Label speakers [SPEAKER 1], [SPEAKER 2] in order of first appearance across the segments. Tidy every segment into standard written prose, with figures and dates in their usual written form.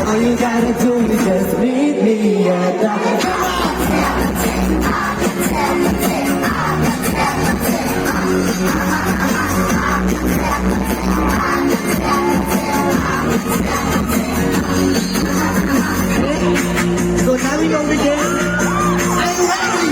[SPEAKER 1] All you gotta do is just meet me at the So now we go begin. Are you ready?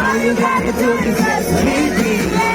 [SPEAKER 1] All you gotta do is just meet me.